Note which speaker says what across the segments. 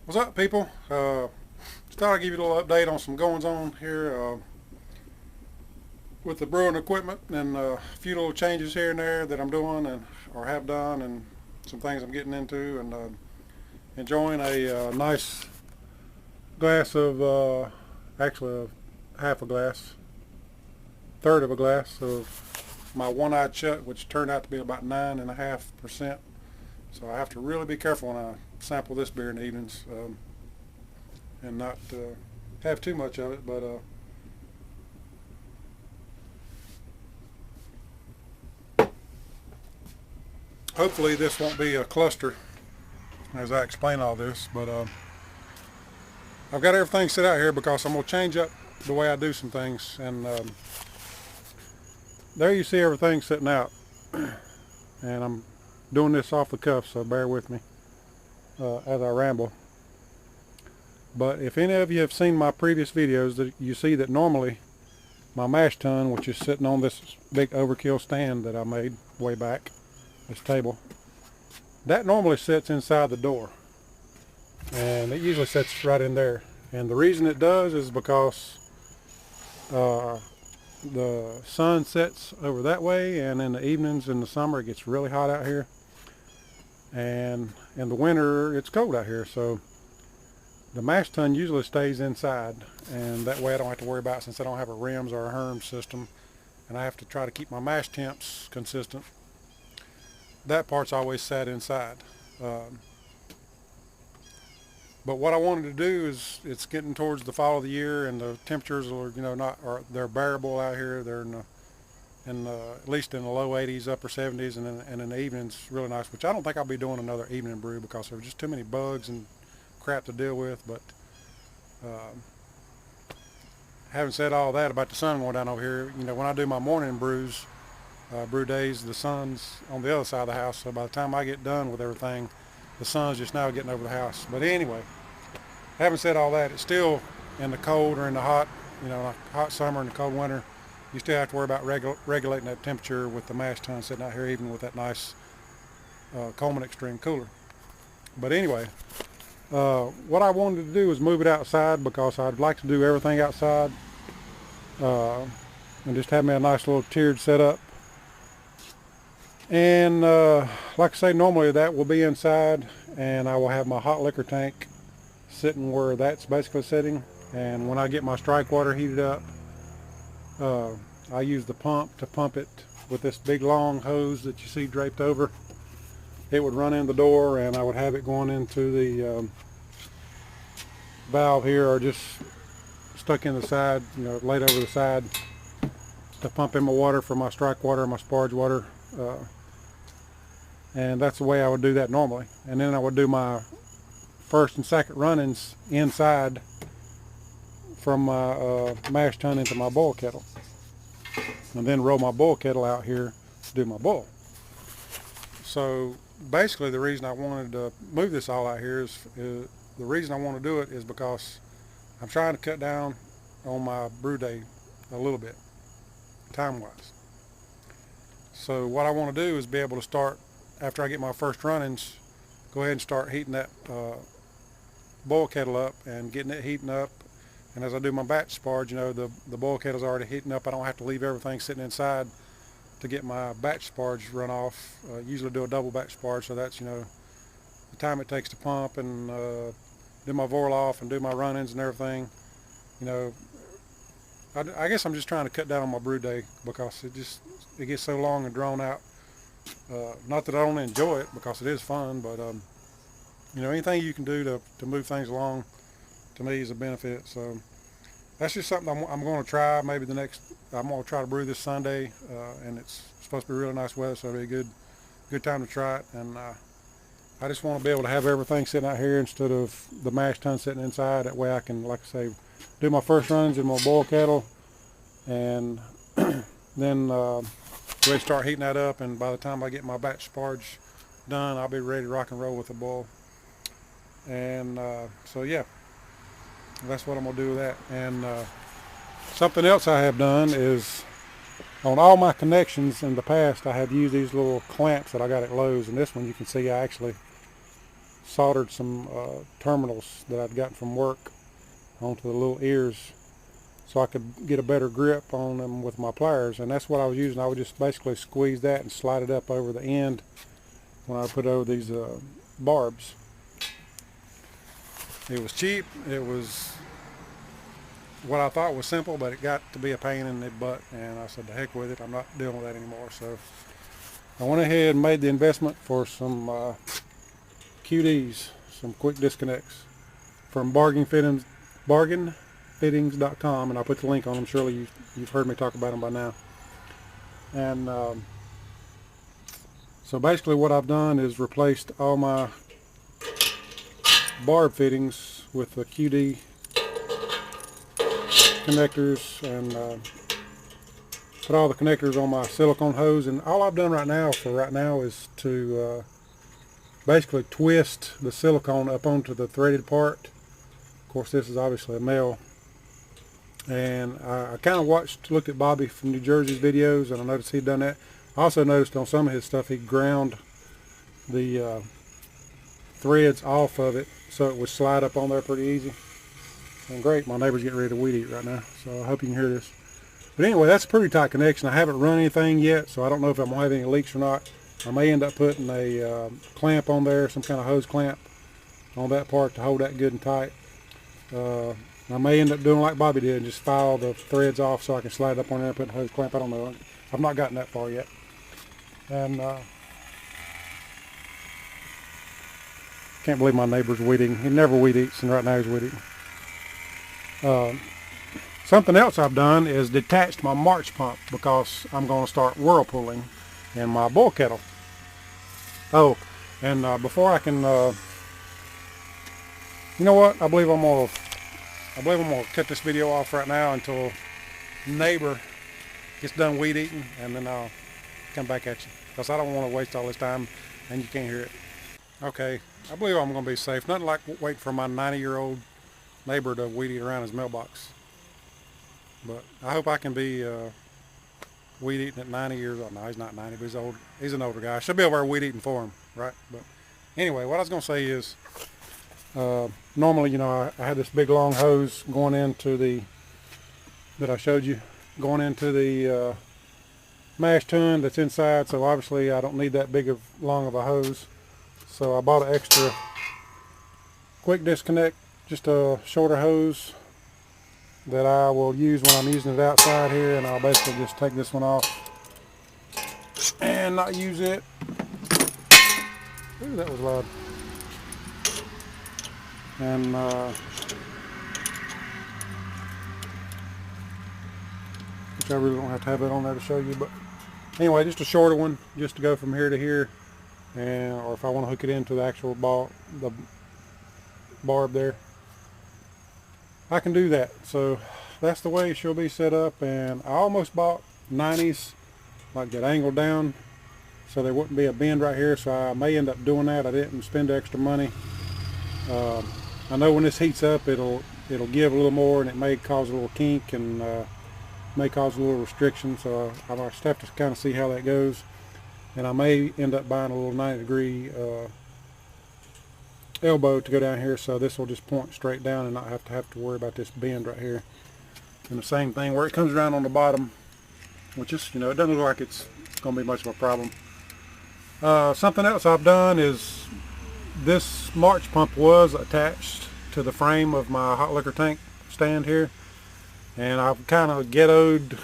Speaker 1: What's up, people? Just thought I'd give you a little update on some goings on here with the brewing equipment and a few little changes here and there that I'm doing and or have done, and some things I'm getting into, and enjoying a nice glass of actually half a glass, third of a glass of my one-eyed shut, which turned out to be about 9.5%. So I have to really be careful when I sample this beer in the evenings. And not have too much of it, but hopefully this won't be a cluster as I explain all this. But I've got everything set out here because I'm going to change up the way I do some things. And there you see everything sitting out. And I'm doing this off the cuff, so bear with me as I ramble. But if any of you have seen my previous videos, that you see that normally my mash tun, which is sitting on this big overkill stand that I made way back, this table, that normally sits inside the door. And it usually sits right in there. And the reason it does is because the sun sets over that way, and in the evenings in the summer it gets really hot out here. And in the winter it's cold out here, so the mash tun usually stays inside, and that way I don't have to worry about it, since I don't have a RIMS or a HERM system, and I have to try to keep my mash temps consistent. That part's always sat inside. But what I wanted to do is, it's getting towards the fall of the year, and the temperatures are, they're bearable out here. They're at least in the low 80s, upper 70s, and in the evenings really nice. Which I don't think I'll be doing another evening brew because there were just too many bugs and crap to deal with. But having said all that about the sun going down over here, when I do my morning brews, brew days, the sun's on the other side of the house, so by the time I get done with everything, the sun's just now getting over the house. But anyway, having said all that, it's still in the cold or in the hot, like hot summer and the cold winter, you still have to worry about regulating that temperature with the mash tun sitting out here, even with that nice Coleman Extreme cooler. But anyway, what I wanted to do is move it outside, because I'd like to do everything outside, and just have me a nice little tiered setup. And like I say, normally that will be inside, and I will have my hot liquor tank sitting where that's basically sitting. And when I get my strike water heated up, I use the pump to pump it with this big long hose that you see draped over. It would run in the door, and I would have it going into the valve here, or just stuck in the side, laid over the side, to pump in my water for my strike water, my sparge water. And that's the way I would do that normally. And then I would do my first and second run-ins inside from my mash tun into my boil kettle, and then roll my boil kettle out here to do my boil. So basically the reason I wanted to move this all out here is the reason I want to do it is because I'm trying to cut down on my brew day a little bit, time-wise. So what I want to do is be able to start, after I get my first run-ins, go ahead and start heating that boil kettle up and getting it heating up. And as I do my batch sparge, the boil kettle's already heating up. I don't have to leave everything sitting inside to get my batch sparge run off. Usually do a double batch sparge, so that's, the time it takes to pump and do my voil off and do my run-ins and everything. I guess I'm just trying to cut down on my brew day, because it gets so long and drawn out. Not that I don't enjoy it, because it is fun, but anything you can do to move things along, to me, is a benefit. So that's just something I'm going to try. Maybe I'm going to try to brew this Sunday, and it's supposed to be really nice weather, so it'll be a good time to try it. And I just want to be able to have everything sitting out here instead of the mash tun sitting inside. That way I can, like I say, do my first runs in my boil kettle, and then really start heating that up. And by the time I get my batch sparge done, I'll be ready to rock and roll with the boil. And so yeah, that's what I'm going to do with that. And something else I have done is, on all my connections in the past, I have used these little clamps that I got at Lowe's. And this one, you can see I actually soldered some terminals that I'd gotten from work onto the little ears so I could get a better grip on them with my pliers, and that's what I was using. I would just basically squeeze that and slide it up over the end when I put over these barbs. It was cheap. It was what I thought was simple, but it got to be a pain in the butt, and I said, the heck with it, I'm not dealing with that anymore. So I went ahead and made the investment for some QDs, some quick disconnects from bargainfittings.com, and I'll put the link on them. Surely you've heard me talk about them by now. And so basically what I've done is replaced all my barb fittings with the QD connectors, and put all the connectors on my silicone hose. And all I've done right now is to basically twist the silicone up onto the threaded part. Of course, this is obviously a male, and I kind of looked at Bobby from New Jersey's videos, and I noticed he'd done that. I also noticed on some of his stuff he ground the threads off of it so it would slide up on there pretty easy. And great, my neighbor's getting ready to weed eat right now, so I hope you can hear this. But anyway, that's a pretty tight connection. I haven't run anything yet, so I don't know if I'm going to have any leaks or not. I may end up putting a clamp on there, some kind of hose clamp on that part to hold that good and tight. I may end up doing like Bobby did and just file the threads off so I can slide it up on there and put a hose clamp. I don't know. I've not gotten that far yet. And can't believe my neighbor's weed eating. He never weed eats, and right now he's weed eating. Something else I've done is detached my March pump because I'm going to start whirlpooling in my boil kettle. Oh, and before I can, you know what? I believe I'm gonna cut this video off right now until neighbor gets done weed eating, and then I'll come back at you because I don't want to waste all this time and you can't hear it. Okay, I believe I'm going to be safe. Nothing like waiting for my 90-year-old neighbor to weed eat around his mailbox. But I hope I can be weed eating at 90 years old. No, he's not 90, but he's old. He's an older guy. I should be over there weed eating for him, right? But anyway, what I was going to say is, normally, you know, I had this big long hose going into that I showed you, going into the mash tun that's inside. So obviously, I don't need that long of a hose. So I bought an extra quick disconnect, just a shorter hose that I will use when I'm using it outside here, and I'll basically just take this one off and not use it. Ooh, that was loud. And which I really don't have to have that on there to show you, but anyway, just a shorter one, just to go from here to here, and or if I want to hook it into the actual the barb there, I can do that. So that's the way she'll be set up. And I almost bought 90s, like that angled down, so there wouldn't be a bend right here. So I may end up doing that. I didn't spend extra money. I know when this heats up, it'll give a little more, and it may cause a little kink, and may cause a little restriction. So I'll just have to kind of see how that goes. And I may end up buying a little 90-degree elbow to go down here, so this will just point straight down and not have to worry about this bend right here. And the same thing where it comes around on the bottom, which is, you know, it doesn't look like it's going to be much of a problem. Something else I've done is this March pump was attached to the frame of my hot liquor tank stand here, and I've kind of ghettoed,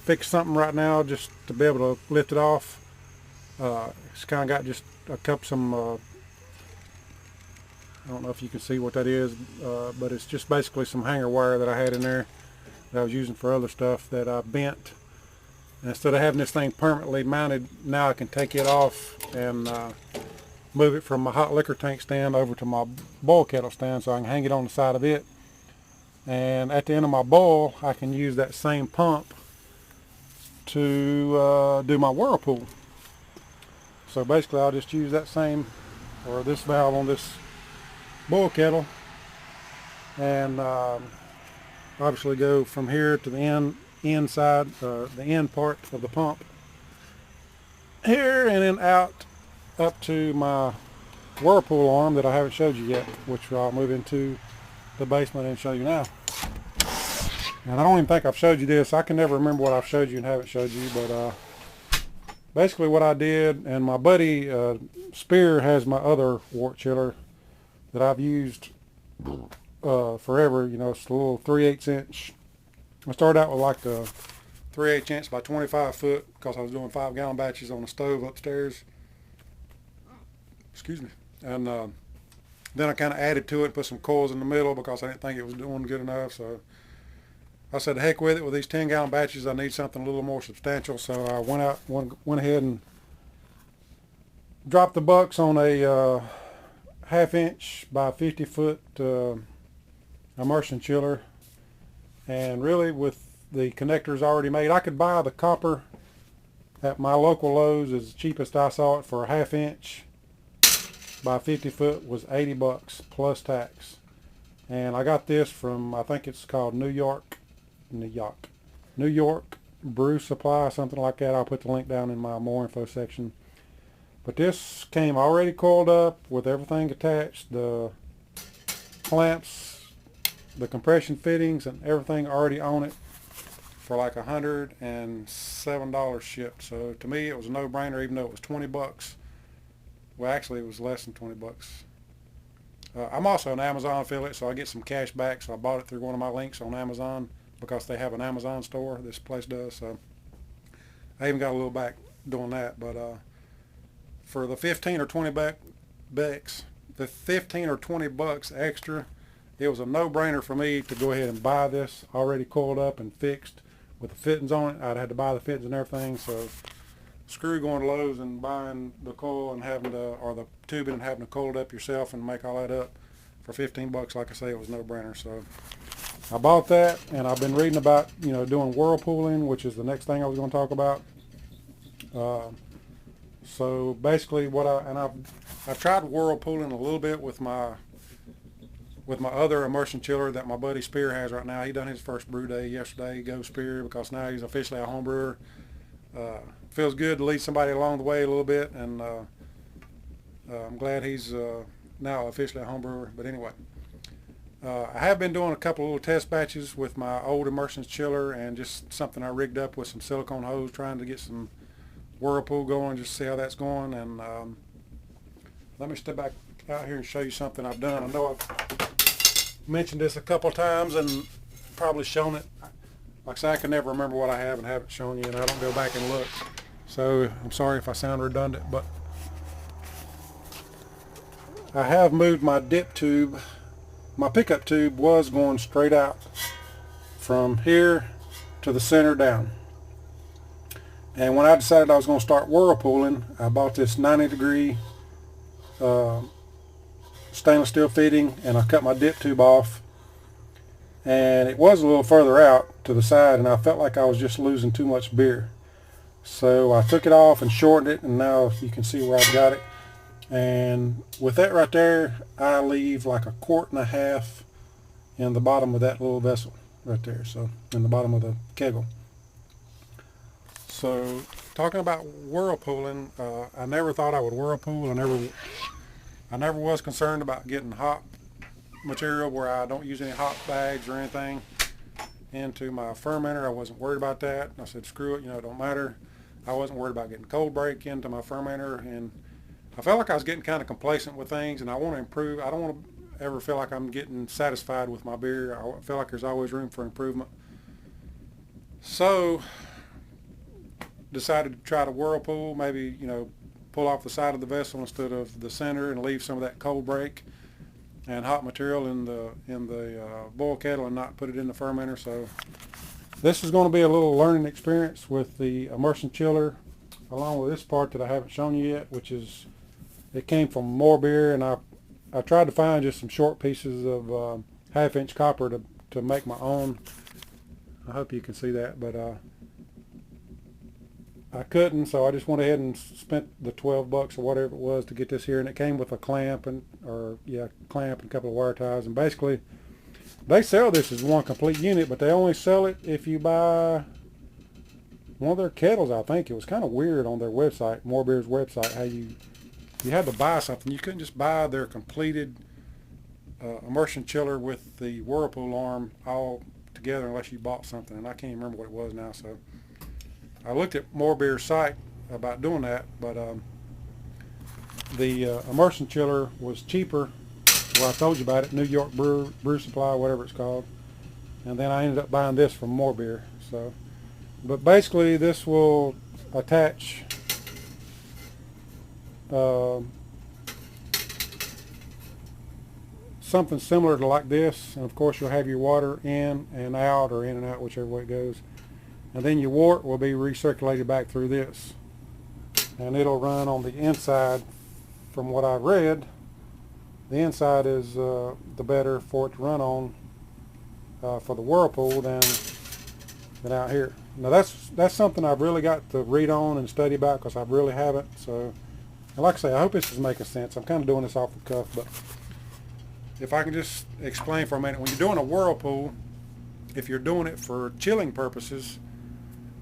Speaker 1: fixed something right now just to be able to lift it off. It's kind of got just some I don't know if you can see what that is, but it's just basically some hanger wire that I had in there that I was using for other stuff that I bent. And instead of having this thing permanently mounted, now I can take it off and move it from my hot liquor tank stand over to my boil kettle stand, so I can hang it on the side of it. And at the end of my boil, I can use that same pump to do my whirlpool. So basically, I'll just use that same, or this valve on this boil kettle, and obviously go from here to the inside, the end part of the pump here, and then out up to my Whirlpool arm that I haven't showed you yet, which I'll move into the basement and show you now. And I don't even think I've showed you this. I can never remember what I've showed you and haven't showed you, but basically what I did, and my buddy Spear has my other wart chiller that I've used forever. You know, it's a little 3/8 inch. I started out with like a 3/8 inch by 25 foot because I was doing 5-gallon batches on the stove upstairs. Excuse me. And then I kind of added to it, put some coils in the middle because I didn't think it was doing good enough. So I said, heck with it. With these 10-gallon batches, I need something a little more substantial. So I went ahead and dropped the bucks on a 1/2 inch by 50 foot immersion chiller. And really, with the connectors already made, I could buy the copper at my local Lowe's. As the cheapest I saw it for a 1/2 inch by 50 foot was $80 plus tax. And I got this from, I think it's called New York Brew Supply, something like that. I'll put the link down in my more info section. But this came already coiled up with everything attached, the clamps, the compression fittings, and everything already on it for like $107 shipped. So to me it was a no-brainer, even though it was $20. Well, actually it was less than $20. I'm also an Amazon affiliate, so I get some cash back. So I bought it through one of my links on Amazon because they have an Amazon store, this place does. So I even got a little back doing that. But for the 15 or 20 bucks, the 15 or 20 bucks extra, it was a no-brainer for me to go ahead and buy this already coiled up and fixed with the fittings on it. I'd had to buy the fittings and everything, so screw going to Lowe's and buying the coil and having to, or the tubing and having to coil it up yourself and make all that up for 15 bucks. Like I say, it was no brainer. So I bought that, and I've been reading about, you know, doing whirlpooling, which is the next thing I was going to talk about. So basically I've tried whirlpooling a little bit with my other immersion chiller that my buddy Spear has right now. He done his first brew day yesterday. Go Spear, because now he's officially a home brewer. Feels good to lead somebody along the way a little bit, and I'm glad he's now officially a home brewer. But anyway, I have been doing a couple of little test batches with my old immersion chiller and just something I rigged up with some silicone hose, trying to get some whirlpool going, just see how that's going. And let me step back out here and show you something I've done. I know I've mentioned this a couple of times and probably shown it. Like I say, I can never remember what I have and haven't shown you, and I don't go back and look. So I'm sorry if I sound redundant, but I have moved my dip tube. My pickup tube was going straight out from here to the center down. And when I decided I was going to start whirlpooling, I bought this 90-degree stainless steel fitting, and I cut my dip tube off. And it was a little further out to the side, and I felt like I was just losing too much beer. So I took it off and shortened it, and now you can see where I've got it. And with that right there, I leave like 1.5 quarts in the bottom of that little vessel right there, so in the bottom of the kegel. So talking about whirlpooling, I never thought I would whirlpool. I never was concerned about getting hot material where I don't use any hot bags or anything into my fermenter. I wasn't worried about that. I said, screw it, you know, it don't matter. I wasn't worried about getting cold break into my fermenter, and I felt like I was getting kind of complacent with things, and I want to improve. I don't want to ever feel like I'm getting satisfied with my beer. I feel like there's always room for improvement. So decided to try to whirlpool, maybe, you know, pull off the side of the vessel instead of the center and leave some of that cold break and hot material in the boil kettle and not put it in the fermenter. So this is going to be a little learning experience with the immersion chiller, along with this part that I haven't shown you yet, which is, it came from more beer, and I tried to find just some short pieces of 1/2 inch copper to make my own. I hope you can see that, but I couldn't, so I just went ahead and spent the $12 or whatever it was to get this here, and it came with a clamp and a couple of wire ties. And basically they sell this as one complete unit, but they only sell it if you buy one of their kettles. I think it was kind of weird on their website, More Beer's website, how you you had to buy something. You couldn't just buy their completed immersion chiller with the Whirlpool arm all together unless you bought something, and I can't even remember what it was now. So I looked at Morebeer's site about doing that, but the immersion chiller was cheaper. Well, I told you about it, New York Brew Supply, whatever it's called, and then I ended up buying this from Morebeer. So, but basically, this will attach something similar to like this, and of course you'll have your water in and out, or in and out, whichever way it goes, and then your wort will be recirculated back through this, and it'll run on the inside. From what I've read, the inside is the better for it to run on for the Whirlpool than out here. Now that's something I've really got to read on and study about, because I really haven't. So, and like I say, I hope this is making sense. I'm kind of doing this off the cuff, but if I can just explain for a minute, when you're doing a Whirlpool, if you're doing it for chilling purposes,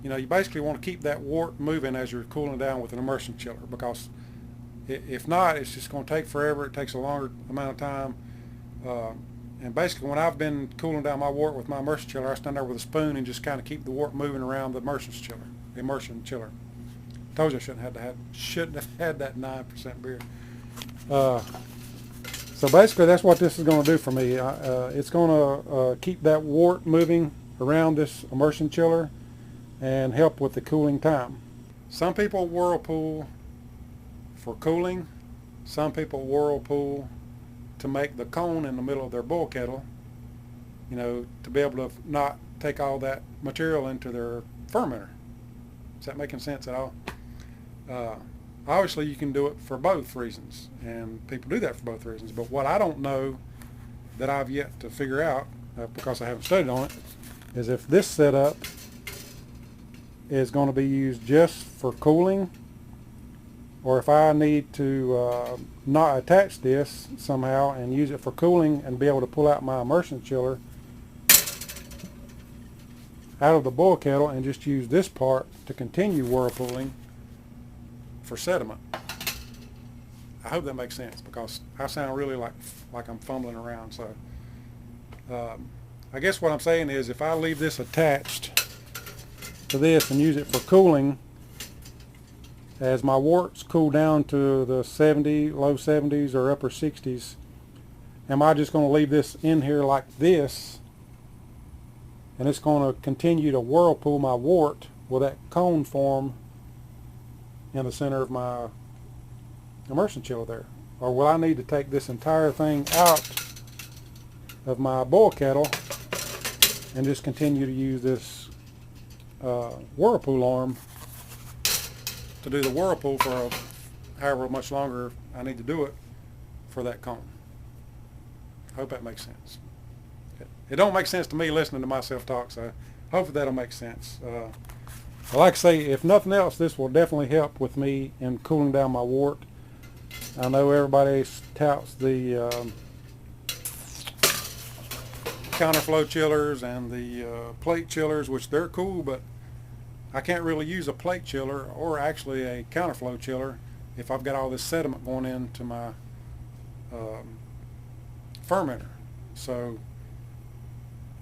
Speaker 1: you know, you basically want to keep that wort moving as you're cooling down with an immersion chiller, because if not, it's just going to take forever. It takes a longer amount of time. And basically, when I've been cooling down my wort with my immersion chiller, I stand there with a spoon and just kind of keep the wort moving around the immersion chiller. Told you I shouldn't have had that 9% beer. So basically, that's what this is going to do for me. It's going to keep that wort moving around this immersion chiller and help with the cooling time. Some people Whirlpool for cooling. Some people Whirlpool to make the cone in the middle of their boil kettle, you know, to be able to not take all that material into their fermenter. Is that making sense at all? Obviously, you can do it for both reasons, and people do that for both reasons. But what I don't know, that I've yet to figure out, because I haven't studied on it, is if this setup is going to be used just for cooling, or if I need to not attach this somehow and use it for cooling and be able to pull out my immersion chiller out of the boil kettle and just use this part to continue whirlpooling for sediment. I hope that makes sense, because I sound really like I'm fumbling around. So I guess what I'm saying is, if I leave this attached to this and use it for cooling, as my worts cool down to the low 70s or upper 60s, am I just going to leave this in here like this, and it's going to continue to whirlpool my wort with that cone form in the center of my immersion chiller there? Or will I need to take this entire thing out of my boil kettle and just continue to use this whirlpool arm to do the whirlpool for however much longer I need to do it for that cone? I hope that makes sense. It don't make sense to me listening to myself talk, so hopefully that'll make sense. Like I say, if nothing else, this will definitely help with me in cooling down my wort. I know everybody touts the counterflow chillers and the plate chillers, which they're cool, but I can't really use a plate chiller or actually a counterflow chiller if I've got all this sediment going into my fermenter. So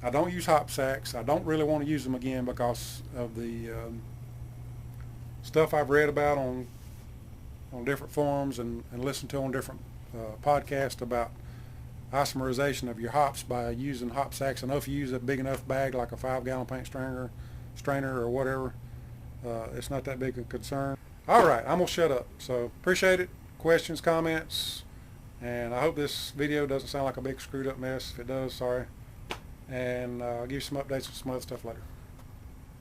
Speaker 1: I don't use hop sacks. I don't really want to use them again because of the stuff I've read about on different forums and listened to on different podcasts about isomerization of your hops by using hop sacks. I know if you use a big enough bag, like a 5-gallon paint strainer or whatever, it's not that big a concern. All right, I'm gonna shut up. So appreciate it. Questions, comments, and I hope this video doesn't sound like a big screwed up mess. If it does, sorry. And I'll give you some updates with some other stuff later.